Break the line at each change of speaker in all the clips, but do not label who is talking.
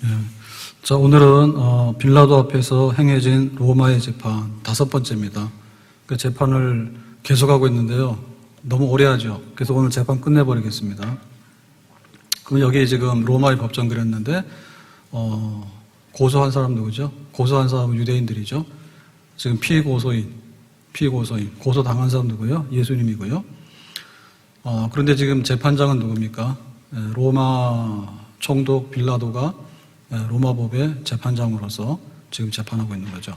예. 자, 오늘은 빌라도 앞에서 행해진 로마의 재판 5번째입니다. 그 재판을 계속하고 있는데요. 너무 오래 하죠. 그래서 오늘 재판 끝내버리겠습니다. 그럼 여기 지금 로마의 법정 그렸는데 고소한 사람 누구죠? 고소한 사람은 유대인들이죠. 지금 피고소인, 고소당한 사람 누구요? 예수님이고요. 그런데 지금 재판장은 누굽니까? 로마 총독 빌라도가 로마법의 재판장으로서 지금 재판하고 있는 거죠.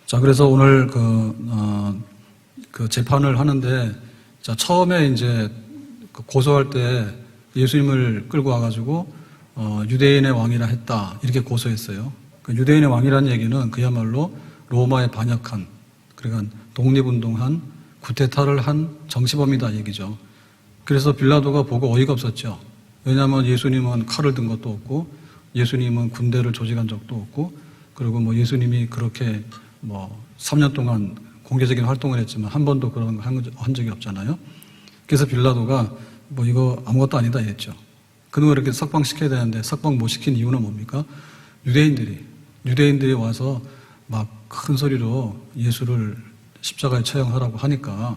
자, 그래서 오늘 그 재판을 하는데, 자, 처음에 이제 고소할 때 예수님을 끌고 와가지고 유대인의 왕이라 했다 이렇게 고소했어요. 그 유대인의 왕이라는 얘기는 그야말로 로마에 반역한, 그러니까 독립운동한, 쿠데타를 한 정치범이다 얘기죠. 그래서 빌라도가 보고 어이가 없었죠. 왜냐하면 예수님은 칼을 든 것도 없고, 예수님은 군대를 조직한 적도 없고, 그리고 뭐 예수님이 그렇게 뭐 3년 동안 공개적인 활동을 했지만 한 번도 그런 거 한 적이 없잖아요. 그래서 빌라도가 뭐 이거 아무것도 아니다 했죠. 그놈을 이렇게 석방시켜야 되는데 석방 못 시킨 이유는 뭡니까? 유대인들이 와서 막 큰 소리로 예수를 십자가에 처형하라고 하니까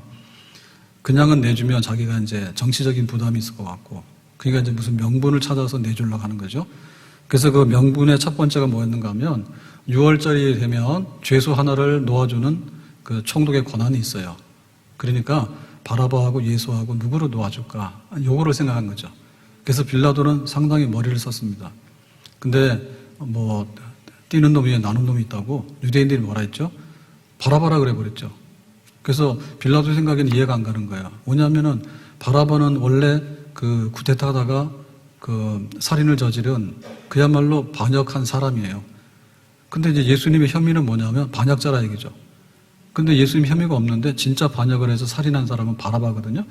그냥은 내주면 자기가 이제 정치적인 부담이 있을 것 같고, 그러니까 이제 무슨 명분을 찾아서 내주려고 하는 거죠. 그래서 그 명분의 첫 번째가 뭐였는가 하면 6월절이 되면 죄수 하나를 놓아주는 그 총독의 권한이 있어요. 그러니까 바라바하고 예수하고 누구를 놓아줄까? 요거를 생각한 거죠. 그래서 빌라도는 상당히 머리를 썼습니다. 근데 뭐 뛰는 놈 위에 나는 놈이 있다고 유대인들이 뭐라 했죠? 바라바라 그래 버렸죠. 그래서 빌라도 생각에는 이해가 안 가는 거예요. 뭐냐면은 바라바는 원래 그 쿠데타하다가 그 살인을 저지른 그야말로 반역한 사람이에요. 근데 이제 예수님의 혐의는 뭐냐면 반역자라 얘기죠. 근데 예수님 혐의가 없는데 진짜 반역을 해서 살인한 사람은 바라바거든요.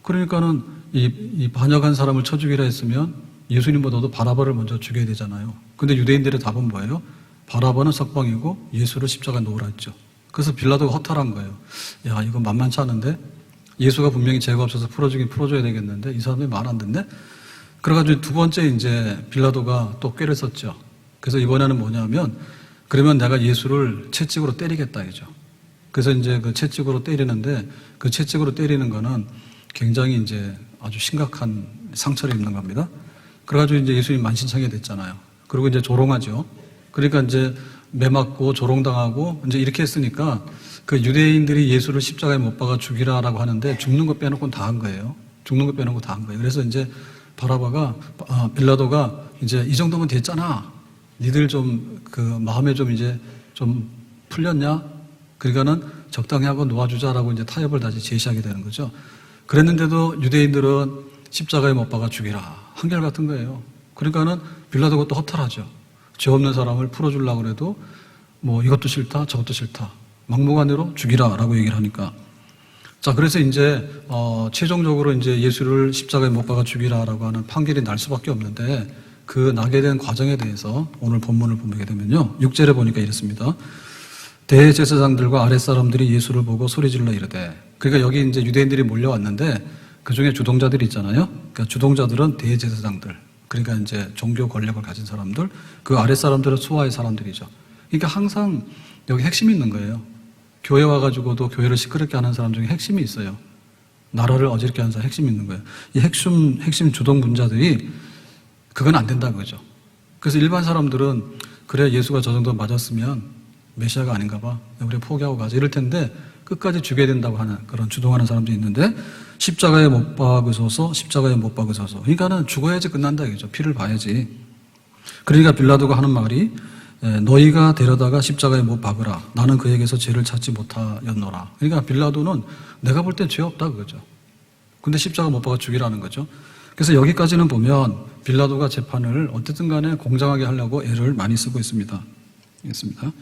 그러니까는 이 반역한 사람을 쳐 죽이라 했으면 예수님보다도 바라바를 먼저 죽여야 되잖아요. 근데 유대인들의 답은 뭐예요? 바라바는 석방이고 예수를 십자가에 놓으라 했죠. 그래서 빌라도가 허탈한 거예요. 야, 이거 만만치 않은데? 예수가 분명히 죄가 없어서 풀어줘야 되겠는데? 이 사람이 말 안 듣네? 그래가지고 두 번째 이제 빌라도가 또 꾀를 썼죠. 그래서 이번에는 뭐냐면, 그러면 내가 예수를 채찍으로 때리겠다, 이죠. 그래서 이제 그 채찍으로 때리는데, 그 채찍으로 때리는 거는 굉장히 이제 아주 심각한 상처를 입는 겁니다. 그래가지고 이제 예수님 만신창이 됐잖아요. 그리고 이제 조롱하죠. 그러니까 이제 매 맞고 조롱당하고 이제 이렇게 했으니까 그 유대인들이 예수를 십자가에 못 박아 죽이라라고 하는데 죽는 거 빼놓고는 다 한 거예요. 죽는 거 빼놓고 다 한 거예요. 그래서 이제 빌라도가 이제 이 정도면 됐잖아. 니들 좀 그 마음에 좀 이제 좀 풀렸냐? 그러니까는 적당히 하고 놓아주자라고 이제 타협을 다시 제시하게 되는 거죠. 그랬는데도 유대인들은 십자가에 못 박아 죽이라. 한결같은 거예요. 그러니까는 빌라도가 또 허탈하죠. 죄 없는 사람을 풀어주려고 그래도 뭐 이것도 싫다, 저것도 싫다. 막무가내로 죽이라라고 얘기를 하니까. 자, 그래서 이제 최종적으로 이제 예수를 십자가에 못 박아 죽이라라고 하는 판결이 날 수밖에 없는데 그 나게 된 과정에 대해서 오늘 본문을 보게 되면요. 6절에 보니까 이렇습니다. 대제사장들과 아랫사람들이 예수를 보고 소리질러 이르되, 그러니까 여기 이제 유대인들이 몰려왔는데 그 중에 주동자들이 있잖아요. 그러니까 주동자들은 대제사장들, 그러니까 이제 종교 권력을 가진 사람들, 그 아랫사람들은 수하의 사람들이죠. 그러니까 항상 여기 핵심이 있는 거예요. 교회 와가지고도 교회를 시끄럽게 하는 사람 중에 핵심이 있어요. 나라를 어지럽게 하는 사람 핵심이 있는 거예요. 이 핵심 주동분자들이 그건 안 된다 그거죠. 그래서 일반 사람들은 그래 예수가 저 정도 맞았으면 메시아가 아닌가 봐. 우리 포기하고 가자 이럴 텐데 끝까지 죽여야 된다고 하는 그런 주동하는 사람도 있는데 십자가에 못 박으소서. 그러니까는 죽어야지 끝난다 이거죠. 피를 봐야지. 그러니까 빌라도가 하는 말이 너희가 데려다가 십자가에 못 박으라. 나는 그에게서 죄를 찾지 못하였노라. 그러니까 빌라도는 내가 볼 땐 죄 없다 그거죠. 근데 십자가 못 박아 죽이라는 거죠. 그래서 여기까지는 보면 빌라도가 재판을 어쨌든 간에 공정하게 하려고 애를 많이 쓰고 있습니다. 알겠습니다.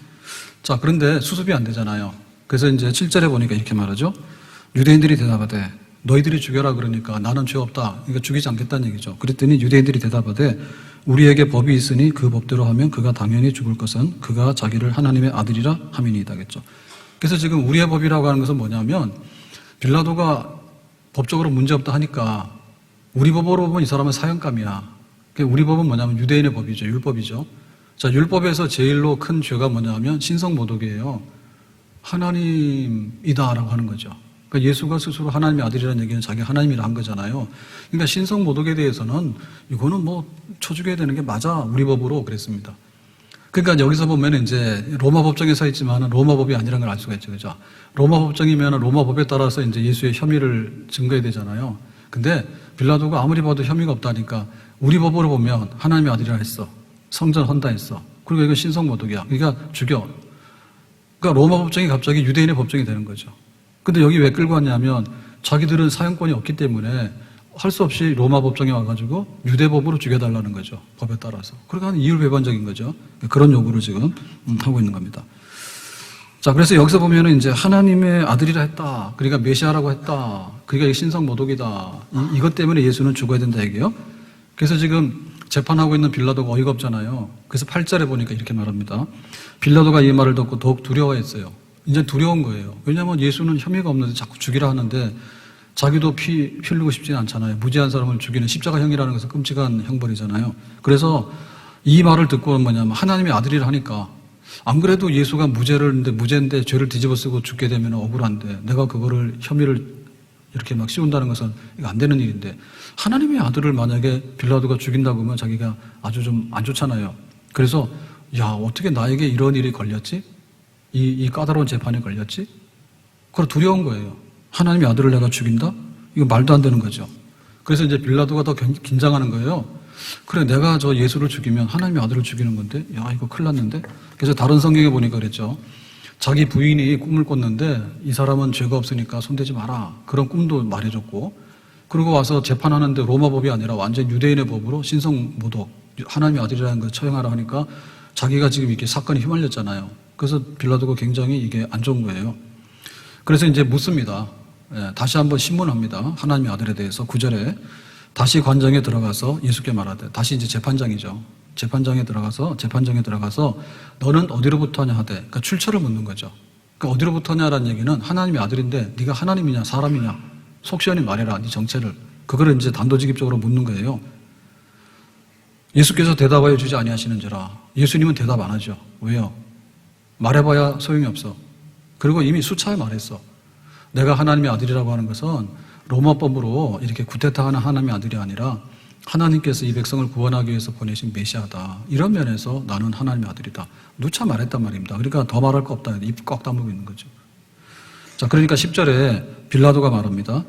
자, 그런데 수습이 안 되잖아요. 그래서 이제 7절에 보니까 이렇게 말하죠. 유대인들이 대답하되 너희들이 죽여라 그러니까 나는 죄 없다. 그러니까 죽이지 않겠다는 얘기죠. 그랬더니 유대인들이 대답하되 우리에게 법이 있으니 그 법대로 하면 그가 당연히 죽을 것은 그가 자기를 하나님의 아들이라 함이니이다겠죠. 그래서 지금 우리의 법이라고 하는 것은 뭐냐면 빌라도가 법적으로 문제없다 하니까 우리 법으로 보면 이 사람은 사형감이야. 우리 법은 뭐냐면 유대인의 법이죠. 율법이죠. 자, 율법에서 제일로 큰 죄가 뭐냐면 신성모독이에요. 하나님이다라고 하는 거죠. 그러니까 예수가 스스로 하나님의 아들이라는 얘기는 자기 하나님이라 한 거잖아요. 그러니까 신성모독에 대해서는 이거는 뭐 쳐죽여야 되는 게 맞아. 우리 법으로 그랬습니다. 그러니까 여기서 보면 이제 로마 법정에 서 있지만 로마 법이 아니라는 걸 알 수가 있죠. 그죠? 로마 법정이면 로마 법에 따라서 이제 예수의 혐의를 증거해야 되잖아요. 근데 빌라도가 아무리 봐도 혐의가 없다니까 우리 법으로 보면 하나님의 아들이라 했어. 성전 헌다 했어. 그리고 이거 신성모독이야. 그러니까 죽여. 그러니까 로마 법정이 갑자기 유대인의 법정이 되는 거죠. 근데 여기 왜 끌고 왔냐면 자기들은 사형권이 없기 때문에 할 수 없이 로마 법정에 와가지고 유대법으로 죽여달라는 거죠. 법에 따라서. 그러니까 이율배반적인 거죠. 그런 요구를 지금 하고 있는 겁니다. 자, 그래서 여기서 보면은 이제 하나님의 아들이라 했다. 그러니까 메시아라고 했다. 그러니까 신성모독이다. 이것 때문에 예수는 죽어야 된다 얘기예요. 그래서 지금 재판하고 있는 빌라도가 어이가 없잖아요. 그래서 8절에 보니까 이렇게 말합니다. 빌라도가 이 말을 듣고 더욱 두려워했어요. 이제 두려운 거예요. 왜냐하면 예수는 혐의가 없는데 자꾸 죽이라 하는데 자기도 피 흘리고 싶지는 않잖아요. 무죄한 사람을 죽이는 십자가형이라는 것은 끔찍한 형벌이잖아요. 그래서 이 말을 듣고는 뭐냐면 하나님의 아들이라 하니까 안 그래도 예수가 무죄인데 죄를 뒤집어 쓰고 죽게 되면 억울한데 내가 그거를 혐의를 이렇게 막 씌운다는 것은 이거 안 되는 일인데 하나님의 아들을 만약에 빌라도가 죽인다고 하면 자기가 아주 좀 안 좋잖아요. 그래서 야, 어떻게 나에게 이런 일이 걸렸지? 이 까다로운 재판이 걸렸지? 그걸 두려운 거예요. 하나님의 아들을 내가 죽인다? 이거 말도 안 되는 거죠. 그래서 이제 빌라도가 더 긴장하는 거예요. 그래, 내가 저 예수를 죽이면 하나님의 아들을 죽이는 건데, 야, 이거 큰일 났는데? 그래서 다른 성경에 보니까 그랬죠. 자기 부인이 꿈을 꿨는데 이 사람은 죄가 없으니까 손대지 마라. 그런 꿈도 말해줬고, 그리고 와서 재판하는데 로마 법이 아니라 완전 유대인의 법으로 신성모독, 하나님의 아들이라는 걸 처형하라 하니까 자기가 지금 이렇게 사건에 휘말렸잖아요. 그래서 빌라도가 굉장히 이게 안 좋은 거예요. 그래서 이제 묻습니다. 다시 한번 신문합니다. 하나님의 아들에 대해서 9절에 다시 관장에 들어가서 예수께 말하되, 다시 이제 재판장이죠. 재판장에 들어가서 너는 어디로부터 하냐 하되, 그러니까 출처를 묻는 거죠. 그러니까 어디로부터 하냐라는 얘기는 하나님의 아들인데 네가 하나님이냐 사람이냐 속 시원히 말해라. 네 정체를. 그거를 이제 단도직입적으로 묻는 거예요. 예수께서 대답하여 주지 아니하시는지라. 예수님은 대답 안 하죠. 왜요? 말해봐야 소용이 없어. 그리고 이미 수차에 말했어. 내가 하나님의 아들이라고 하는 것은 로마법으로 이렇게 구테타하는 하나님의 아들이 아니라 하나님께서 이 백성을 구원하기 위해서 보내신 메시아다. 이런 면에서 나는 하나님의 아들이다. 누차 말했단 말입니다. 그러니까 더 말할 거 없다. 입 꽉 다물고 있는 거죠. 자, 그러니까 10절에 빌라도가 말합니다.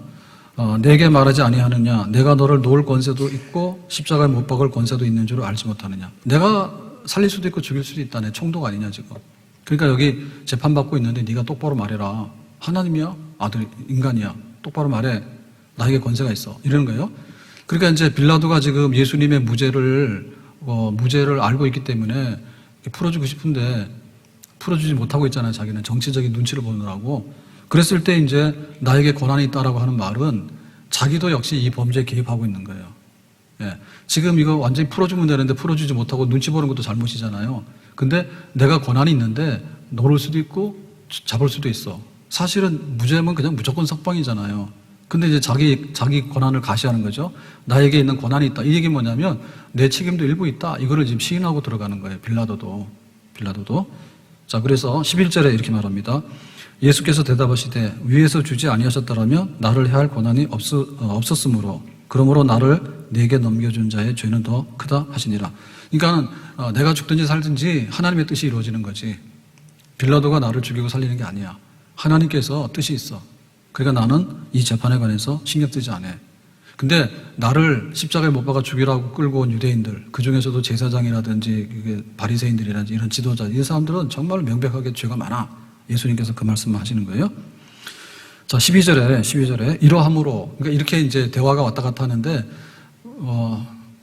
내게 말하지 아니하느냐? 내가 너를 놓을 권세도 있고 십자가에 못 박을 권세도 있는 줄 알지 못하느냐? 내가 살릴 수도 있고 죽일 수도 있다. 내 총독 아니냐 지금? 그러니까 여기 재판받고 있는데 네가 똑바로 말해라. 하나님이야? 아들, 인간이야? 똑바로 말해. 나에게 권세가 있어. 이러는 거예요. 그러니까 이제 빌라도가 지금 예수님의 무죄를 알고 있기 때문에 풀어주고 싶은데 풀어주지 못하고 있잖아요. 자기는 정치적인 눈치를 보느라고. 그랬을 때 이제 나에게 권한이 있다라고 하는 말은 자기도 역시 이 범죄에 개입하고 있는 거예요. 예. 지금 이거 완전히 풀어주면 되는데 풀어주지 못하고 눈치 보는 것도 잘못이잖아요. 근데 내가 권한이 있는데 노릴 수도 있고 잡을 수도 있어. 사실은 무죄면 그냥 무조건 석방이잖아요. 근데 이제 자기 권한을 가시하는 거죠. 나에게 있는 권한이 있다. 이 얘기는 뭐냐면 내 책임도 일부 있다. 이거를 지금 시인하고 들어가는 거예요. 빌라도도. 자, 그래서 11절에 이렇게 말합니다. 예수께서 대답하시되 위에서 주지 아니하셨더라면 나를 해할 권한이 없었으므로 그러므로 나를 내게 넘겨준 자의 죄는 더 크다 하시니라. 그러니까 내가 죽든지 살든지 하나님의 뜻이 이루어지는 거지. 빌라도가 나를 죽이고 살리는 게 아니야. 하나님께서 뜻이 있어. 그러니까 나는 이 재판에 관해서 신경 쓰지 않아. 근데 나를 십자가에 못 박아 죽이라고 끌고 온 유대인들, 그 중에서도 제사장이라든지 바리새인들이라든지 이런 지도자, 이 사람들은 정말 명백하게 죄가 많아. 예수님께서 그 말씀을 하시는 거예요. 자, 12절에 이러함으로, 그러니까 이렇게 이제 대화가 왔다 갔다 하는데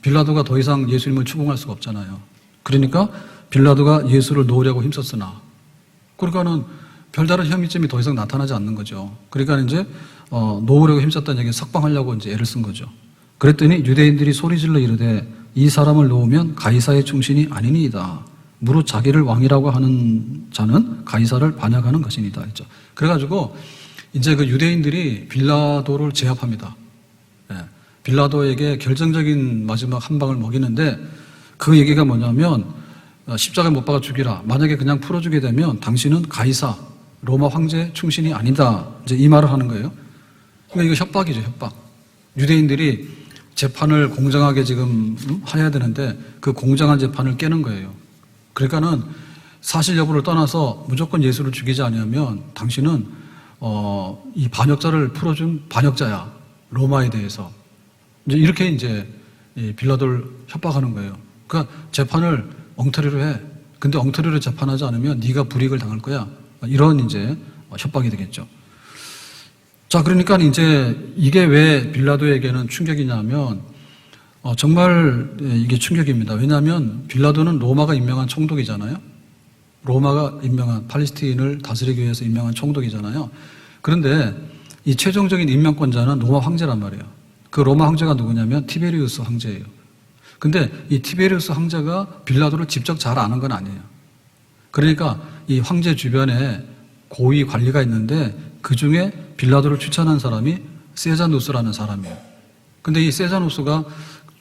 빌라도가 더 이상 예수님을 추궁할 수가 없잖아요. 그러니까 빌라도가 예수를 놓으려고 힘썼으나, 그러니까는 별다른 혐의점이 더 이상 나타나지 않는 거죠. 그러니까 이제 놓으려고 힘썼다는 얘기는 석방하려고 이제 애를 쓴 거죠. 그랬더니 유대인들이 소리질러 이르되 이 사람을 놓으면 가이사의 충신이 아니니이다. 무릇 자기를 왕이라고 하는 자는 가이사를 반역하는 것이니다. 했죠. 그래가지고 이제 그 유대인들이 빌라도를 제압합니다. 예. 빌라도에게 결정적인 마지막 한 방을 먹이는데 그 얘기가 뭐냐면 십자가에 못 박아 죽이라. 만약에 그냥 풀어주게 되면 당신은 가이사, 로마 황제 충신이 아니다. 이제 이 말을 하는 거예요. 그러니까 이거 협박이죠, 협박. 유대인들이 재판을 공정하게 지금 해야 되는데 그 공정한 재판을 깨는 거예요. 그러니까는 사실 여부를 떠나서 무조건 예수를 죽이지 않으면 당신은 이 반역자를 풀어준 반역자야. 로마에 대해서. 이제 이렇게 이제 빌라도를 협박하는 거예요. 그러니까 재판을 엉터리로 해. 근데 엉터리로 재판하지 않으면 네가 불이익을 당할 거야. 이런 이제 협박이 되겠죠. 자, 그러니까 이제 이게 왜 빌라도에게는 충격이냐면 정말 이게 충격입니다. 왜냐하면 빌라도는 로마가 임명한 총독이잖아요. 로마가 임명한 팔레스타인을 다스리기 위해서 임명한 총독이잖아요. 그런데 이 최종적인 임명권자는 로마 황제란 말이에요. 그 로마 황제가 누구냐면 티베리우스 황제예요. 근데 이 티베리우스 황제가 빌라도를 직접 잘 아는 건 아니에요. 그러니까 이 황제 주변에 고위 관리가 있는데 그 중에 빌라도를 추천한 사람이 세자누스라는 사람이에요. 근데 이 세자누스가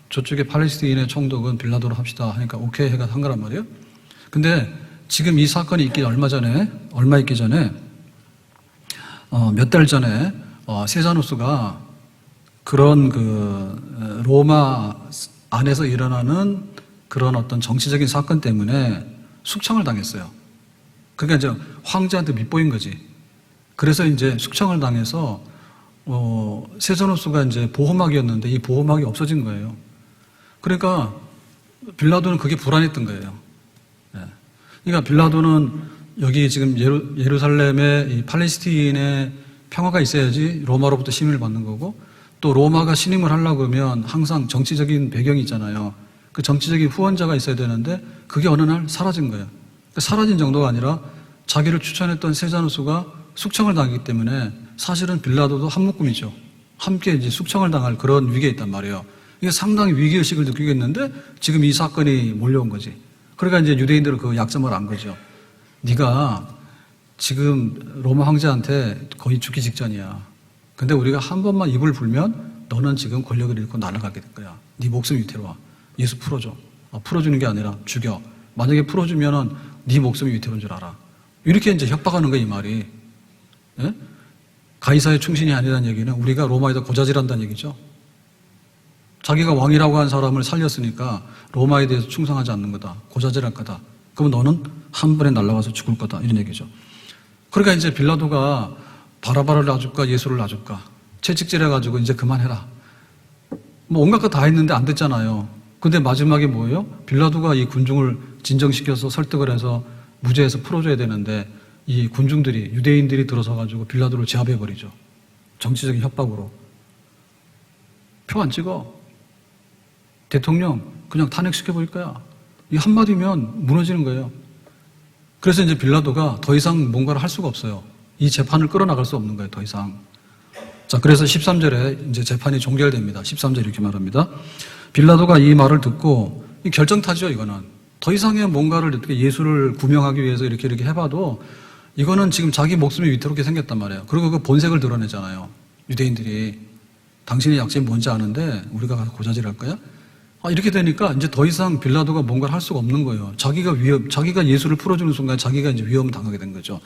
저쪽에 팔레스타인의 총독은 빌라도로 합시다 하니까 오케이 해가 한 거란 말이에요. 근데 지금 이 사건이 얼마 있기 전에 몇 달 전에 세자누스가 그런 그 로마 안에서 일어나는 그런 어떤 정치적인 사건 때문에 숙청을 당했어요. 그러니까 이제 황제한테 밑보인 거지. 그래서 이제 숙청을 당해서 세자누스가 이제 보호막이었는데 이 보호막이 없어진 거예요. 그러니까 빌라도는 그게 불안했던 거예요. 그러니까 빌라도는 여기 지금 예루살렘에 이 팔레스타인의 평화가 있어야지 로마로부터 신임을 받는 거고, 또 로마가 신임을 하려고 하면 항상 정치적인 배경이 있잖아요. 그 정치적인 후원자가 있어야 되는데 그게 어느 날 사라진 거예요. 사라진 정도가 아니라 자기를 추천했던 세자누스가 숙청을 당했기 때문에 사실은 빌라도도 한묶음이죠. 함께 이제 숙청을 당할 그런 위기에 있단 말이에요. 이게 상당히 위기의식을 느끼겠는데 지금 이 사건이 몰려온 거지. 그러니까 이제 유대인들은 그 약점을 안 거죠. 네가 지금 로마 황제한테 거의 죽기 직전이야. 근데 우리가 한 번만 입을 불면 너는 지금 권력을 잃고 날아가게 될 거야. 네 목숨 위태로워. 예수 풀어줘. 풀어주는 게 아니라 죽여. 만약에 풀어주면은 네 목숨이 위태로운 줄 알아. 이렇게 이제 협박하는 거야, 이 말이. 예? 가이사의 충신이 아니라는 얘기는 우리가 로마에다 고자질한다는 얘기죠. 자기가 왕이라고 한 사람을 살렸으니까 로마에 대해서 충성하지 않는 거다. 고자질할 거다. 그러면 너는 한 번에 날아가서 죽을 거다. 이런 얘기죠. 그러니까 이제 빌라도가 바라바를 놔줄까 예수를 놔줄까 채찍질해가지고 이제 그만해라. 뭐 온갖 거 다 했는데 안 됐잖아요. 근데 마지막에 뭐예요? 빌라도가 이 군중을 진정시켜서 설득을 해서 무죄에서 풀어줘야 되는데 이 군중들이 유대인들이 들어서가지고 빌라도를 제압해버리죠. 정치적인 협박으로. 표 안 찍어. 대통령 그냥 탄핵시켜버릴 거야. 이 한마디면 무너지는 거예요. 그래서 이제 빌라도가 더 이상 뭔가를 할 수가 없어요. 이 재판을 끌어나갈 수 없는 거예요, 더 이상. 자, 그래서 13절에 이제 재판이 종결됩니다. 13절 이렇게 말합니다. 빌라도가 이 말을 듣고 결정타죠, 이거는. 더 이상의 뭔가를 이렇게 예수를 구명하기 위해서 이렇게 해봐도 이거는 지금 자기 목숨이 위태롭게 생겼단 말이에요. 그리고 그 본색을 드러내잖아요. 유대인들이. 당신의 약점이 뭔지 아는데 우리가 가서 고자질 할 거야? 이렇게 되니까 이제 더 이상 빌라도가 뭔가를 할 수가 없는 거예요. 자기가 예수를 풀어주는 순간 자기가 이제 위험을 당하게 된 거죠.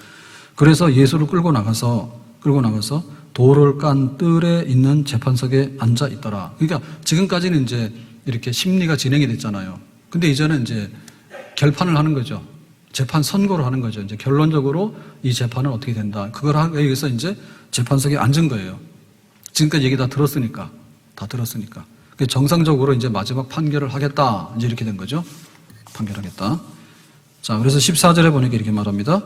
그래서 예수를 끌고 나가서 돌을 깐 뜰에 있는 재판석에 앉아 있더라. 그러니까 지금까지는 이제 이렇게 심리가 진행이 됐잖아요. 근데 이제는 이제 결판을 하는 거죠. 재판 선고를 하는 거죠. 이제 결론적으로 이 재판은 어떻게 된다. 그걸 하기 위해서 이제 재판석에 앉은 거예요. 지금까지 얘기 다 들었으니까. 정상적으로 이제 마지막 판결을 하겠다. 이제 이렇게 된 거죠. 판결하겠다. 자, 그래서 14절에 보니까 이렇게 말합니다.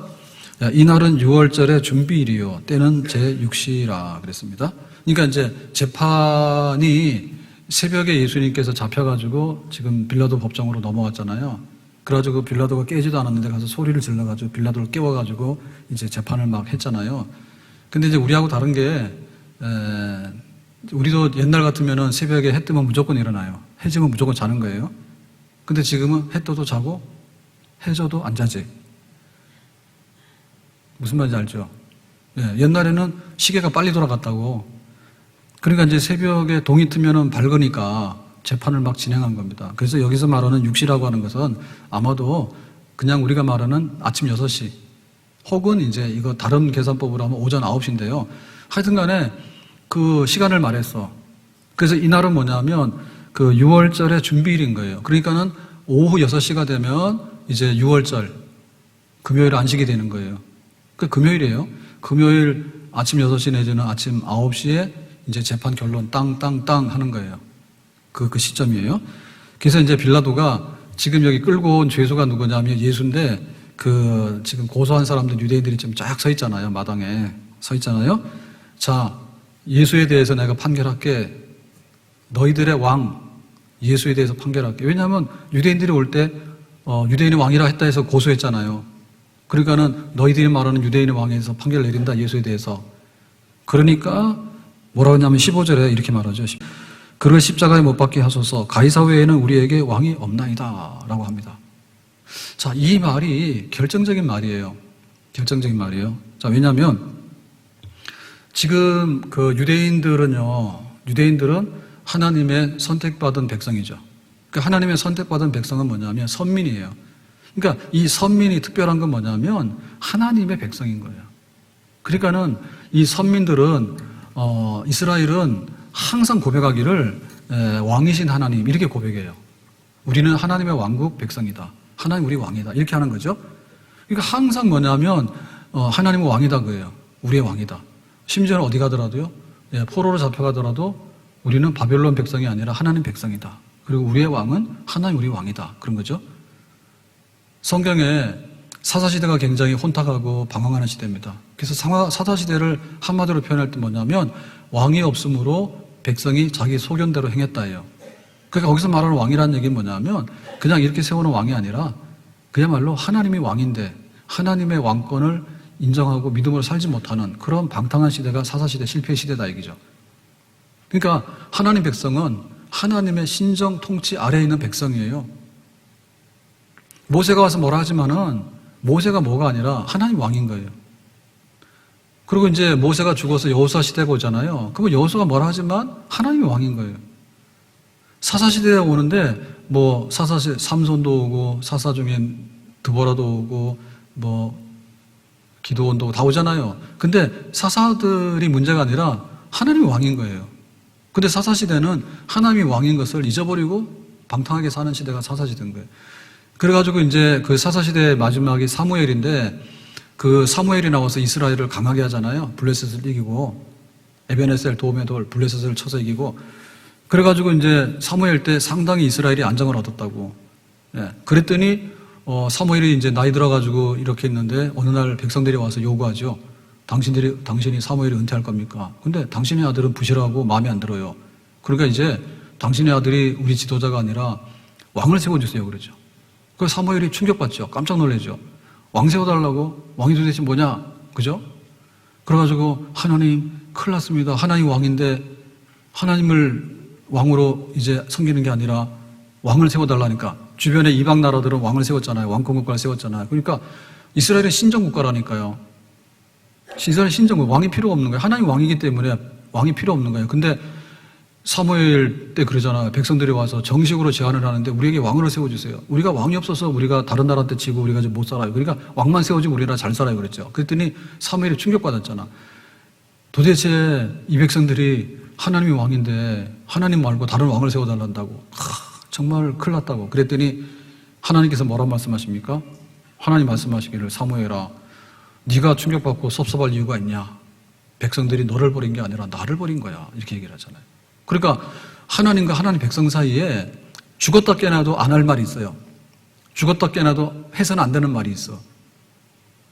이날은 6월절의 준비일이요. 때는 제6시라 그랬습니다. 그러니까 이제 재판이 새벽에 예수님께서 잡혀가지고 지금 빌라도 법정으로 넘어갔잖아요. 그래가지고 빌라도가 깨지도 않았는데 가서 소리를 질러가지고 빌라도를 깨워가지고 이제 재판을 막 했잖아요. 근데 이제 우리하고 다른 게, 우리도 옛날 같으면은 새벽에 해 뜨면 무조건 일어나요. 해 지면 무조건 자는 거예요. 근데 지금은 해 떠도 자고 해 져도 안 자지. 무슨 말인지 알죠? 옛날에는 시계가 빨리 돌아갔다고 그러니까 이제 새벽에 동이 트면은 밝으니까 재판을 막 진행한 겁니다. 그래서 여기서 말하는 6시라고 하는 것은 아마도 그냥 우리가 말하는 아침 6시 혹은 이제 이거 다른 계산법으로 하면 오전 9시인데요. 하여튼 간에 그 시간을 말했어. 그래서 이날은 뭐냐면 그 6월절의 준비일인 거예요. 그러니까는 오후 6시가 되면 이제 6월절 금요일 안식이 되는 거예요. 그 금요일이에요. 금요일 아침 6시 내지는 아침 9시에 이제 재판 결론 땅땅땅 하는 거예요. 그 시점이에요. 그래서 이제 빌라도가 지금 여기 끌고 온 죄수가 누구냐면 예수인데 그 지금 고소한 사람들 유대인들이 좀 쫙 서 있잖아요. 마당에 서 있잖아요. 자, 예수에 대해서 내가 판결할게. 너희들의 왕 예수에 대해서 판결할게. 왜냐하면 유대인들이 올 때 유대인이 왕이라 했다 해서 고소했잖아요. 그러니까는 너희들이 말하는 유대인의 왕에서 판결 내린다 예수에 대해서. 그러니까 뭐라고 하냐면 15절에 이렇게 말하죠. 그를 십자가에 못 박게 하소서. 가이사 외에는 우리에게 왕이 없나이다 라고 합니다. 자, 이 말이 결정적인 말이에요. 결정적인 말이에요. 자, 왜냐하면 지금 그 유대인들은 하나님의 선택받은 백성이죠. 그러니까 하나님의 선택받은 백성은 뭐냐면 선민이에요. 그러니까 이 선민이 특별한 건 뭐냐면 하나님의 백성인 거예요. 그러니까는 이 선민들은 이스라엘은 항상 고백하기를 왕이신 하나님 이렇게 고백해요. 우리는 하나님의 왕국 백성이다. 하나님 우리 왕이다. 이렇게 하는 거죠. 그러니까 항상 뭐냐면 하나님은 왕이다 그예요. 우리의 왕이다. 심지어는 어디 가더라도요. 포로로 잡혀가더라도 우리는 바벨론 백성이 아니라 하나님 백성이다. 그리고 우리의 왕은 하나님 우리 왕이다. 그런 거죠. 성경에 사사시대가 굉장히 혼탁하고 방황하는 시대입니다. 그래서 사사시대를 한마디로 표현할 때 뭐냐면 왕이 없으므로 백성이 자기 소견대로 행했다예요. 그러니까 거기서 말하는 왕이라는 얘기는 뭐냐면 그냥 이렇게 세우는 왕이 아니라 그야말로 하나님이 왕인데 하나님의 왕권을 인정하고 믿음으로 살지 못하는 그런 방탕한 시대가 사사시대 실패의 시대다 얘기죠. 그러니까 하나님 백성은 하나님의 신정 통치 아래에 있는 백성이에요. 모세가 와서 뭐라 하지만은 모세가 뭐가 아니라 하나님 왕인 거예요. 그리고 이제 모세가 죽어서 여호수아 시대가 오잖아요. 그러면 여호수아가 뭐라 하지만 하나님이 왕인 거예요. 사사시대가 오는데 뭐 사사시 삼손도 오고 사사 중엔 드보라도 오고 뭐 기도원도 오고 다 오잖아요. 근데 사사들이 문제가 아니라 하나님이 왕인 거예요. 근데 사사시대는 하나님이 왕인 것을 잊어버리고 방탕하게 사는 시대가 사사시대인 거예요. 그래가지고 이제 그 사사시대의 마지막이 사무엘인데 그 사무엘이 나와서 이스라엘을 강하게 하잖아요. 블레셋을 이기고 에베네셀 도메돌 블레셋을 쳐서 이기고 그래가지고 이제 사무엘 때 상당히 이스라엘이 안정을 얻었다고. 그랬더니 사무엘이 이제 나이 들어가지고 이렇게 했는데 어느 날 백성들이 와서 요구하죠. 당신이 사무엘이 은퇴할 겁니까? 근데 당신의 아들은 부실하고 마음에 안 들어요. 그러니까 이제 당신의 아들이 우리 지도자가 아니라 왕을 세워주세요. 그러죠. 그 사무엘이 충격받죠. 깜짝 놀라죠. 왕 세워달라고? 왕이 도대체 뭐냐? 그죠? 그래가지고 하나님 큰일 났습니다. 하나님 왕인데 하나님을 왕으로 이제 섬기는 게 아니라 왕을 세워달라니까. 주변의 이방 나라들은 왕을 세웠잖아요. 왕권국가를 세웠잖아요. 그러니까 이스라엘은 신정국가라니까요. 이스라엘 신정국, 왕이 필요 없는 거예요. 하나님 왕이기 때문에 왕이 필요 없는 거예요. 근데 사무엘 때 그러잖아요. 백성들이 와서 정식으로 제안을 하는데 우리에게 왕으로 세워주세요. 우리가 왕이 없어서 우리가 다른 나라한테 지고 우리가 못 살아요. 그러니까 왕만 세워주면 우리나라 잘 살아요. 그랬죠. 그랬더니 사무엘이 충격받았잖아. 도대체 이 백성들이 하나님이 왕인데 하나님 말고 다른 왕을 세워달란다고. 정말 큰일 났다고. 그랬더니 하나님께서 뭐라고 말씀하십니까? 하나님 말씀하시기를 사무엘아 네가 충격받고 섭섭할 이유가 있냐? 백성들이 너를 버린 게 아니라 나를 버린 거야. 이렇게 얘기를 하잖아요. 그러니까 하나님과 하나님 백성 사이에 죽었다 깨나도 안 할 말이 있어요. 죽었다 깨나도 해서는 안 되는 말이 있어.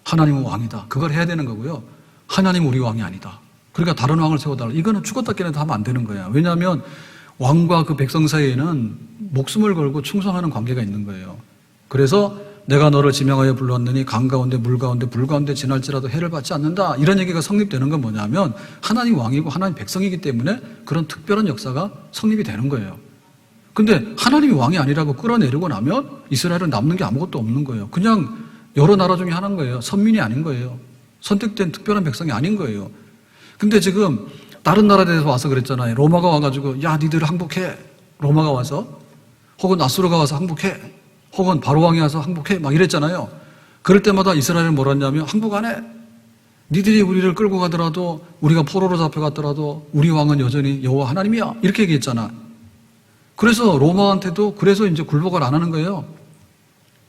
하나님은 왕이다. 그걸 해야 되는 거고요. 하나님은 우리 왕이 아니다. 그러니까 다른 왕을 세워달라. 이거는 죽었다 깨나도 하면 안 되는 거야. 왜냐하면 왕과 그 백성 사이에는 목숨을 걸고 충성하는 관계가 있는 거예요. 그래서 내가 너를 지명하여 불렀느니 강 가운데 물 가운데 불 가운데 지날지라도 해를 받지 않는다. 이런 얘기가 성립되는 건 뭐냐면 하나님 왕이고 하나님 백성이기 때문에 그런 특별한 역사가 성립이 되는 거예요. 근데 하나님이 왕이 아니라고 끌어내리고 나면 이스라엘은 남는 게 아무것도 없는 거예요. 그냥 여러 나라 중에 하나인 거예요. 선민이 아닌 거예요. 선택된 특별한 백성이 아닌 거예요. 근데 지금 다른 나라에서 와서 그랬잖아요. 로마가 와가지고 야 니들 항복해. 로마가 와서 혹은 아수르가 와서 항복해. 혹은 바로왕이 와서 항복해. 막 이랬잖아요. 그럴 때마다 이스라엘은 뭐라 했냐면 항복 안 해. 니들이 우리를 끌고 가더라도 우리가 포로로 잡혀갔더라도 우리 왕은 여전히 여호와 하나님이야. 이렇게 얘기했잖아. 그래서 로마한테도 그래서 이제 굴복을 안 하는 거예요.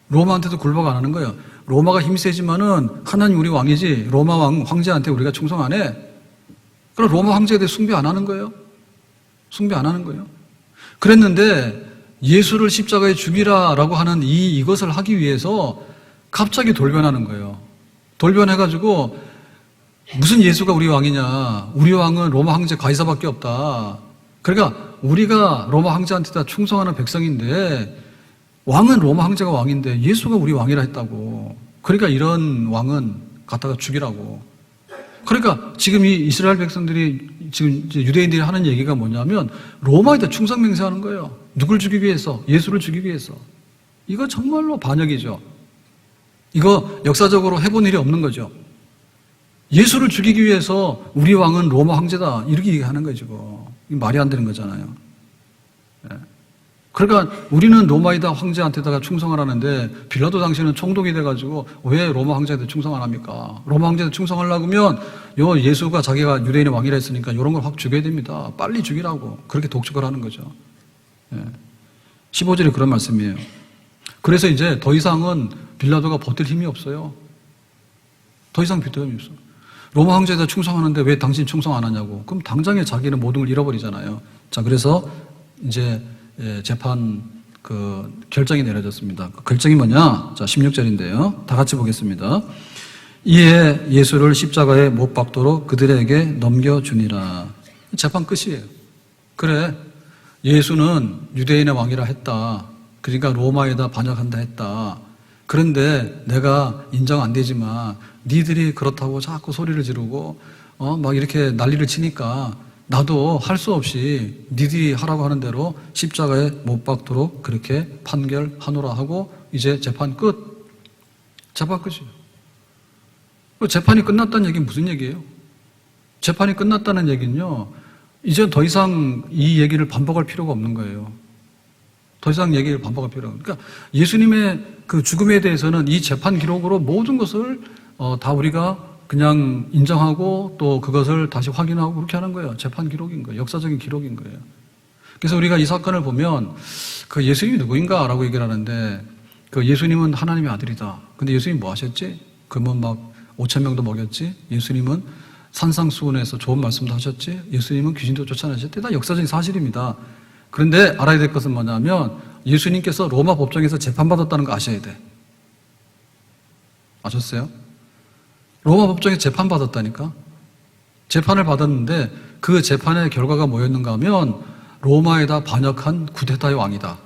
로마한테도 굴복 안 하는 거예요. 로마가 힘이 세지만은 하나님 우리 왕이지 로마 왕 황제한테 우리가 충성 안 해. 그럼 로마 황제에 대해 숭배 안 하는 거예요. 숭배 안 하는 거예요. 그랬는데 예수를 십자가에 죽이라라고 하는 이것을 하기 위해서 갑자기 돌변하는 거예요. 돌변해가지고 무슨 예수가 우리 왕이냐. 우리 왕은 로마 황제 가이사밖에 없다. 그러니까 우리가 로마 황제한테 다 충성하는 백성인데 왕은 로마 황제가 왕인데 예수가 우리 왕이라 했다고. 그러니까 이런 왕은 갖다가 죽이라고. 그러니까 지금 이 이스라엘 백성들이 지금 이제 유대인들이 하는 얘기가 뭐냐면 로마에다 충성 맹세하는 거예요. 누굴 죽이기 위해서? 예수를 죽이기 위해서. 이거 정말로 반역이죠. 이거 역사적으로 해본 일이 없는 거죠. 예수를 죽이기 위해서 우리 왕은 로마 황제다. 이렇게 얘기하는 거죠. 말이 안 되는 거잖아요. 그러니까 우리는 로마이다 황제한테다가 충성을 하는데 빌라도 당시에는 총독이 돼가지고 왜 로마 황제한테 충성 안 합니까? 로마 황제한테 충성하려고 하면 예수가 자기가 유대인의 왕이라 했으니까 이런 걸 확 죽여야 됩니다. 빨리 죽이라고. 그렇게 독촉을 하는 거죠. 15절에 그런 말씀이에요. 그래서 이제 더 이상은 빌라도가 버틸 힘이 없어요. 더 이상 버틸 힘이 없어요. 로마 황제에다 충성하는데 왜 당신 충성 안 하냐고. 그럼 당장에 자기는 모든 걸 잃어버리잖아요. 자, 그래서 이제 재판 결정이 내려졌습니다. 그 결정이 뭐냐? 자, 16절인데요. 다 같이 보겠습니다. 이에 예수를 십자가에 못 박도록 그들에게 넘겨주니라. 재판 끝이에요. 그래, 예수는 유대인의 왕이라 했다. 그러니까 로마에다 반역한다 했다. 그런데 내가 인정 안 되지만 니들이 그렇다고 자꾸 소리를 지르고 막 이렇게 난리를 치니까 나도 할 수 없이 니들이 하라고 하는 대로 십자가에 못 박도록 그렇게 판결하노라 하고 이제 재판 끝. 재판 끝이에요. 재판이 끝났다는 얘기는 무슨 얘기예요? 재판이 끝났다는 얘기는요, 이제 더 이상 이 얘기를 반복할 필요가 없는 거예요. 더 이상 얘기를 반복할 필요가 없는 거예요. 그러니까 예수님의 그 죽음에 대해서는 이 재판 기록으로 모든 것을 다 우리가 그냥 인정하고 또 그것을 다시 확인하고 그렇게 하는 거예요. 재판 기록인 거예요. 역사적인 기록인 거예요. 그래서 우리가 이 사건을 보면 그 예수님이 누구인가 라고 얘기를 하는데 그 예수님은 하나님의 아들이다. 근데 예수님이 뭐 하셨지? 그러면 막 5,000명도 먹였지? 예수님은 산상수훈에서 좋은 말씀도 하셨지? 예수님은 귀신도 쫓아내셨지? 다 역사적인 사실입니다. 그런데 알아야 될 것은 뭐냐면 예수님께서 로마 법정에서 재판받았다는 거 아셔야 돼. 아셨어요? 로마 법정에 재판받았다니까? 재판을 받았는데 그 재판의 결과가 뭐였는가 하면 로마에다 반역한 구데타의 왕이다.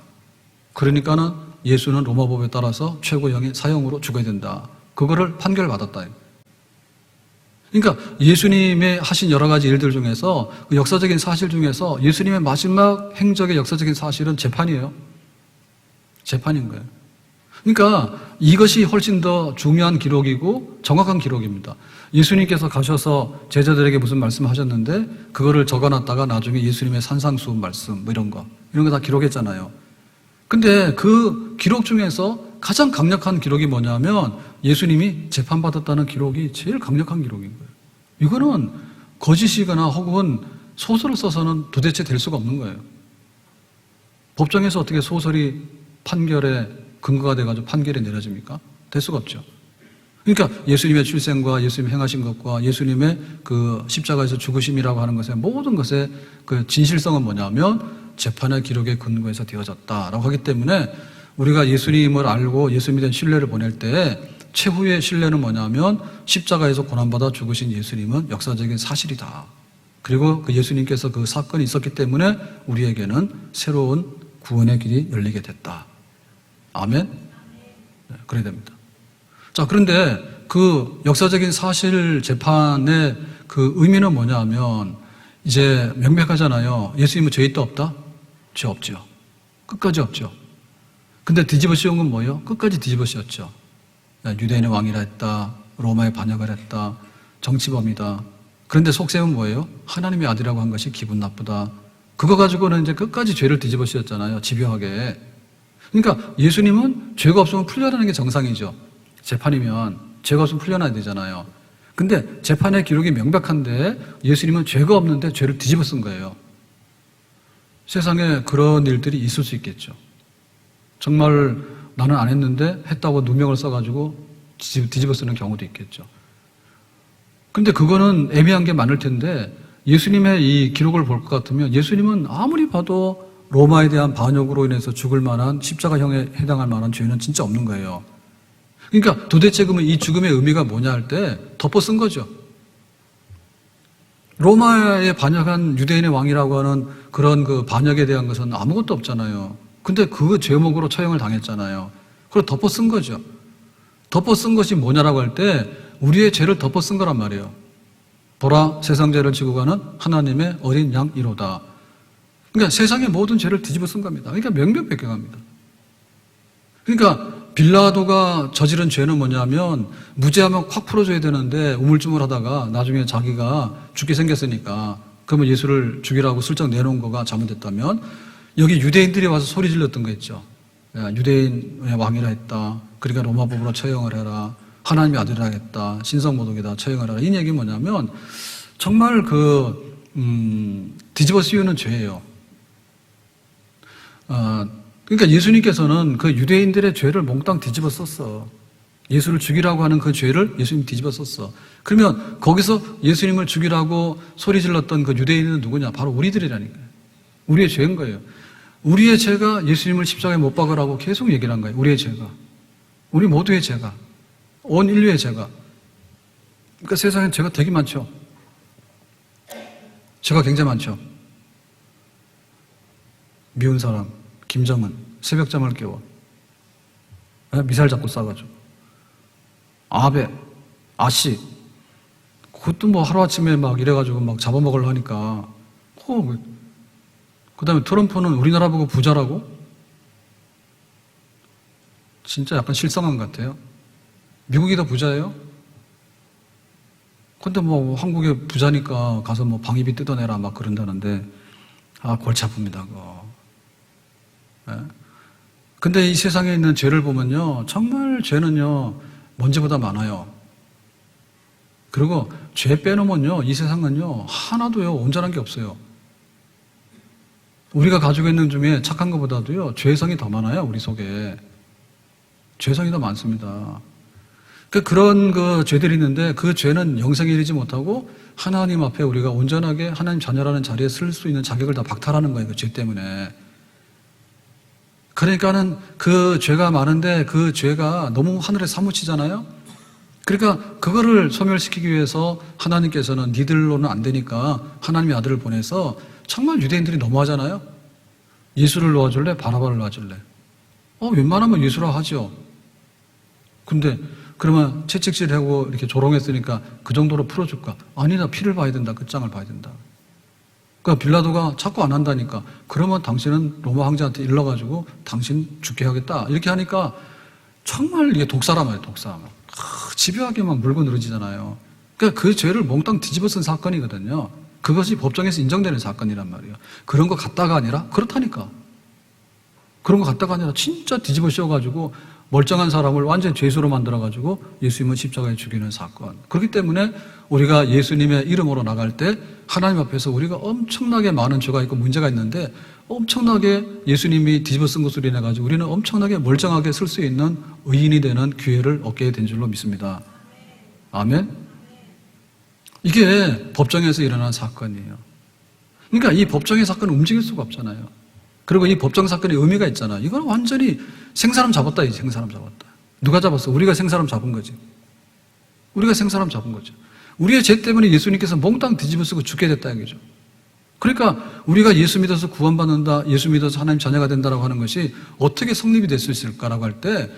그러니까는 예수는 로마 법에 따라서 최고형의 사형으로 죽어야 된다. 그거를 판결받았다. 그러니까 예수님의 하신 여러 가지 일들 중에서 그 역사적인 사실 중에서 예수님의 마지막 행적의 역사적인 사실은 재판이에요. 재판인 거예요. 그러니까 이것이 훨씬 더 중요한 기록이고 정확한 기록입니다. 예수님께서 가셔서 제자들에게 무슨 말씀하셨는데 그거를 적어놨다가 나중에 예수님의 산상수훈 말씀 뭐 이런 거 다 기록했잖아요. 근데 그 기록 중에서 가장 강력한 기록이 뭐냐면 예수님이 재판받았다는 기록이 제일 강력한 기록인 거예요. 이거는 거짓이거나 혹은 소설을 써서는 도대체 될 수가 없는 거예요. 법정에서 어떻게 소설이 판결에 근거가 돼가지고 판결이 내려집니까? 될 수가 없죠. 그러니까 예수님의 출생과 예수님 행하신 것과 예수님의 그 십자가에서 죽으심이라고 하는 것의 모든 것의 그 진실성은 뭐냐면 재판의 기록에 근거해서 되어졌다라고 하기 때문에 우리가 예수님을 알고 예수님에 대한 신뢰를 보낼 때 최후의 신뢰는 뭐냐면 십자가에서 고난받아 죽으신 예수님은 역사적인 사실이다. 그리고 그 예수님께서 그 사건이 있었기 때문에 우리에게는 새로운 구원의 길이 열리게 됐다. 아멘? 네, 그래야 됩니다. 자, 그런데 그 역사적인 사실 재판의 그 의미는 뭐냐 하면 이제 명백하잖아요. 예수님은 죄 있다 없다? 죄 없죠. 끝까지 없죠. 근데 뒤집어 씌운 건 뭐예요? 끝까지 뒤집어 씌웠죠. 유대인의 왕이라 했다. 로마에 반역을 했다. 정치범이다. 그런데 속셈은 뭐예요? 하나님의 아들이라고 한 것이 기분 나쁘다. 그거 가지고는 이제 끝까지 죄를 뒤집어 씌웠잖아요. 집요하게. 그러니까 예수님은 죄가 없으면 풀려나는 게 정상이죠. 재판이면 죄가 없으면 풀려나야 되잖아요. 근데 재판의 기록이 명백한데 예수님은 죄가 없는데 죄를 뒤집어 쓴 거예요. 세상에 그런 일들이 있을 수 있겠죠. 정말 나는 안 했는데 했다고 누명을 써가지고 뒤집어 쓰는 경우도 있겠죠. 근데 그거는 애매한 게 많을 텐데 예수님의 이 기록을 볼 것 같으면 예수님은 아무리 봐도 로마에 대한 반역으로 인해서 죽을 만한 십자가형에 해당할 만한 죄는 진짜 없는 거예요. 그러니까 도대체 그러면 이 죽음의 의미가 뭐냐 할 때 덮어 쓴 거죠. 로마에 반역한 유대인의 왕이라고 하는 그런 그 반역에 대한 것은 아무것도 없잖아요. 근데 그 죄목으로 처형을 당했잖아요. 그걸 덮어 쓴 거죠. 덮어 쓴 것이 뭐냐라고 할 때 우리의 죄를 덮어 쓴 거란 말이에요. 보라 세상 죄를 지고 가는 하나님의 어린 양 1호다. 그러니까 세상의 모든 죄를 뒤집어 쓴 겁니다. 그러니까 명명백백합니다. 그러니까 빌라도가 저지른 죄는 뭐냐면 무죄하면 콱 풀어줘야 되는데 우물쭈물하다가 나중에 자기가 죽게 생겼으니까 그러면 예수를 죽이라고 슬쩍 내놓은 거가 잘못됐다면 여기 유대인들이 와서 소리 질렀던 거 있죠. 유대인의 왕이라 했다. 그러니까 로마 법으로 처형을 해라. 하나님의 아들이라 했다. 신성모독이다. 처형을 해라. 이 얘기 뭐냐면 정말 뒤집어 씌우는 죄예요. 그러니까 예수님께서는 그 유대인들의 죄를 몽땅 뒤집어 썼어. 예수를 죽이라고 하는 그 죄를 예수님 뒤집어 썼어. 그러면 거기서 예수님을 죽이라고 소리 질렀던 그 유대인은 누구냐? 바로 우리들이라니까요. 우리의 죄인 거예요. 우리의 죄가 예수님을 십자가에 못 박으라고 계속 얘기를 한 거예요. 우리의 죄가. 우리 모두의 죄가. 온 인류의 죄가. 그러니까 세상엔 죄가 되게 많죠. 죄가 굉장히 많죠. 미운 사람, 김정은, 새벽잠을 깨워. 미사일 잡고 쏴가지고. 아베, 아씨. 그것도 뭐 하루아침에 막 이래가지고 막 잡아먹으려고 하니까. 그 다음에 트럼프는 우리나라 보고 부자라고? 진짜 약간 실성한 것 같아요. 미국이 더 부자예요? 근데 뭐 한국에 부자니까 가서 뭐 방위비 뜯어내라 막 그런다는데, 골치 아픕니다, 그거. 네? 근데 이 세상에 있는 죄를 보면요, 정말 죄는요, 먼지보다 많아요. 그리고 죄 빼놓으면요, 이 세상은요, 하나도요, 온전한 게 없어요. 우리가 가지고 있는 중에 착한 것보다도요, 죄성이 더 많아요, 우리 속에. 죄성이 더 많습니다. 그런 그 죄들이 있는데 그 죄는 영생에 이르지 못하고 하나님 앞에 우리가 온전하게 하나님 자녀라는 자리에 쓸 수 있는 자격을 다 박탈하는 거예요, 그 죄 때문에. 그러니까는 그 죄가 많은데 그 죄가 너무 하늘에 사무치잖아요? 그러니까 그거를 소멸시키기 위해서 하나님께서는 니들로는 안 되니까 하나님의 아들을 보내서 정말 유대인들이 너무하잖아요? 예수를 놓아줄래? 바라바를 놓아줄래? 웬만하면 예수라 하죠. 근데 그러면 채찍질하고 이렇게 조롱했으니까 그 정도로 풀어줄까? 아니다, 피를 봐야 된다. 끝장을 봐야 된다. 그러니까 빌라도가 자꾸 안 한다니까. 그러면 당신은 로마 황제한테 일러가지고 당신 죽게 하겠다. 이렇게 하니까 정말 이게 독사람이에요, 독사람. 집요하게 막 물고 늘어지잖아요. 그러니까 그 죄를 몽땅 뒤집어 쓴 사건이거든요. 그것이 법정에서 인정되는 사건이란 말이에요. 그런 거 갖다가 아니라 그렇다니까. 그런 거 갖다가 아니라 진짜 뒤집어 씌워가지고 멀쩡한 사람을 완전히 죄수로 만들어가지고 예수님을 십자가에 죽이는 사건. 그렇기 때문에 우리가 예수님의 이름으로 나갈 때 하나님 앞에서 우리가 엄청나게 많은 죄가 있고 문제가 있는데 엄청나게 예수님이 뒤집어 쓴 것으로 인해가지고 우리는 엄청나게 멀쩡하게 쓸 수 있는 의인이 되는 기회를 얻게 된 줄로 믿습니다. 아멘? 이게 법정에서 일어난 사건이에요. 그러니까 이 법정의 사건은 움직일 수가 없잖아요. 그리고 이 법정 사건의 의미가 있잖아. 이건 완전히 생사람 잡았다, 이 생사람 잡았다. 누가 잡았어? 우리가 생사람 잡은 거지. 우리가 생사람 잡은 거죠. 우리의 죄 때문에 예수님께서 몽땅 뒤집어 쓰고 죽게 됐다, 이거죠. 그러니까 우리가 예수 믿어서 구원받는다, 예수 믿어서 하나님 자녀가 된다라고 하는 것이 어떻게 성립이 될 수 있을까라고 할 때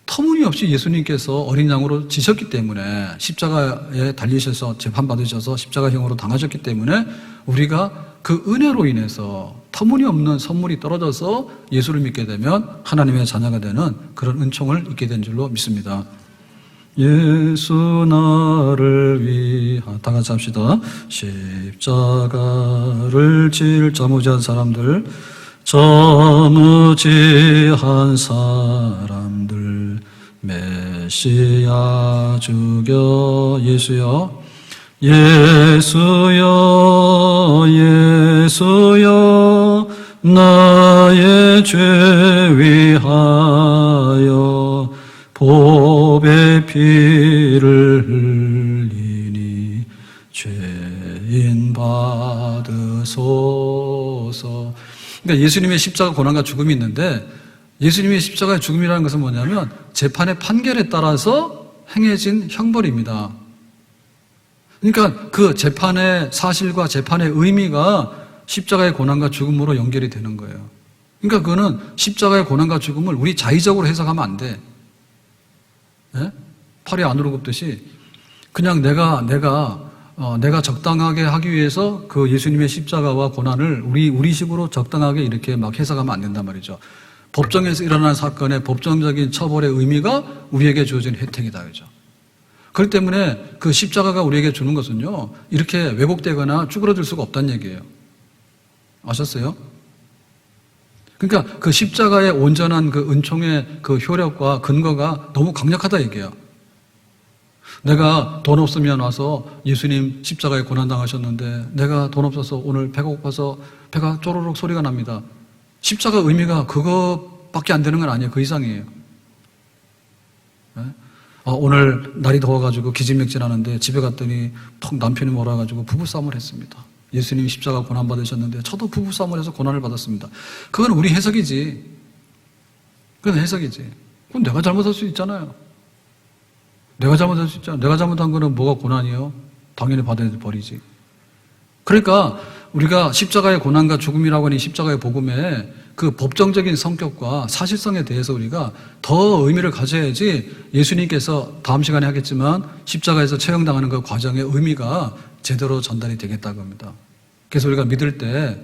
터무니없이 예수님께서 어린 양으로 지셨기 때문에 십자가에 달리셔서 재판받으셔서 십자가형으로 당하셨기 때문에 우리가 그 은혜로 인해서 터무니없는 선물이 떨어져서 예수를 믿게 되면 하나님의 자녀가 되는 그런 은총을 입게 된 줄로 믿습니다. 예수 나를 위하. 다 같이 합시다. 십자가를 질 자무지한 사람들, 자무지한 사람들, 메시아 죽여. 예수여, 예수여, 예수여, 나의 죄 위하여 보배 피를 흘리니 죄인 받으소서. 그러니까 예수님의 십자가 고난과 죽음이 있는데, 예수님의 십자가의 죽음이라는 것은 뭐냐면 재판의 판결에 따라서 행해진 형벌입니다. 그러니까 그 재판의 사실과 재판의 의미가 십자가의 고난과 죽음으로 연결이 되는 거예요. 그러니까 그거는 십자가의 고난과 죽음을 우리 자의적으로 해석하면 안 돼. 예? 팔이 안으로 굽듯이 그냥 내가 적당하게 하기 위해서 그 예수님의 십자가와 고난을 우리식으로 적당하게 이렇게 막 해석하면 안 된단 말이죠. 법정에서 일어난 사건의 법정적인 처벌의 의미가 우리에게 주어진 혜택이다, 그죠? 그렇기 때문에 그 십자가가 우리에게 주는 것은요, 이렇게 왜곡되거나 쭈그러들 수가 없다는 얘기예요. 아셨어요? 그러니까 그 십자가의 온전한 그 은총의 그 효력과 근거가 너무 강력하다 얘기예요. 내가 돈 없으면 와서 예수님 십자가에 고난당하셨는데 내가 돈 없어서 오늘 배가 고파서 배가 쪼르륵 소리가 납니다. 십자가 의미가 그것밖에 안 되는 건 아니에요. 그 이상이에요. 네? 오늘 날이 더워가지고 기진맥진하는데 집에 갔더니 턱 남편이 몰아가지고 부부싸움을 했습니다. 예수님이 십자가 고난 받으셨는데 저도 부부싸움을 해서 고난을 받았습니다. 그건 우리 해석이지. 그건 해석이지. 그건 내가 잘못할 수 있잖아요. 내가 잘못할 수 있잖아요. 내가 잘못한 거는 뭐가 고난이요? 당연히 받아야 버리지. 그러니까 우리가 십자가의 고난과 죽음이라고 하는 이 십자가의 복음에 그 법정적인 성격과 사실성에 대해서 우리가 더 의미를 가져야지 예수님께서 다음 시간에 하겠지만 십자가에서 처형당하는 그 과정의 의미가 제대로 전달이 되겠다고 합니다. 그래서 우리가 믿을 때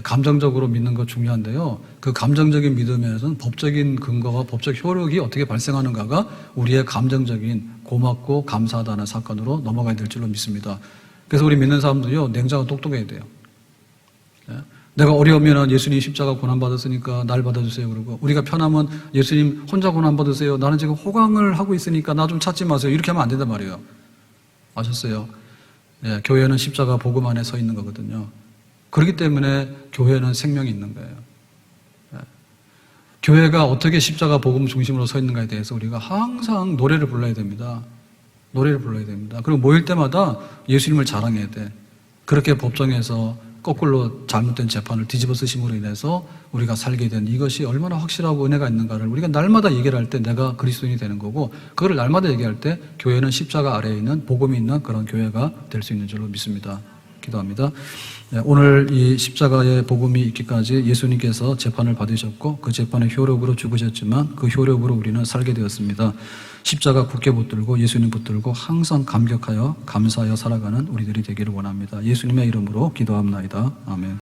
감정적으로 믿는 거 중요한데요. 그 감정적인 믿음에서는 법적인 근거와 법적 효력이 어떻게 발생하는가가 우리의 감정적인 고맙고 감사하다는 사건으로 넘어가야 될 줄로 믿습니다. 그래서 우리 믿는 사람들이요, 냉정하고 똑똑해야 돼요. 내가 어려우면 예수님 십자가 고난받았으니까 날 받아주세요. 그러고 우리가 편하면 예수님 혼자 고난받으세요. 나는 지금 호강을 하고 있으니까 나 좀 찾지 마세요. 이렇게 하면 안 된단 말이에요. 아셨어요? 예, 교회는 십자가 복음 안에 서 있는 거거든요. 그렇기 때문에 교회는 생명이 있는 거예요. 예. 교회가 어떻게 십자가 복음 중심으로 서 있는가에 대해서 우리가 항상 노래를 불러야 됩니다. 노래를 불러야 됩니다. 그리고 모일 때마다 예수님을 자랑해야 돼. 그렇게 법정에서 거꾸로 잘못된 재판을 뒤집어 쓰심으로 인해서 우리가 살게 된 이것이 얼마나 확실하고 은혜가 있는가를 우리가 날마다 얘기를 할 때 내가 그리스도인이 되는 거고, 그거를 날마다 얘기할 때 교회는 십자가 아래에 있는 복음이 있는 그런 교회가 될 수 있는 줄로 믿습니다. 기도합니다. 오늘 이 십자가의 복음이 있기까지 예수님께서 재판을 받으셨고 그 재판의 효력으로 죽으셨지만 그 효력으로 우리는 살게 되었습니다. 십자가 굳게 붙들고 예수님 붙들고 항상 감격하여 감사하여 살아가는 우리들이 되기를 원합니다. 예수님의 이름으로 기도합나이다. 아멘.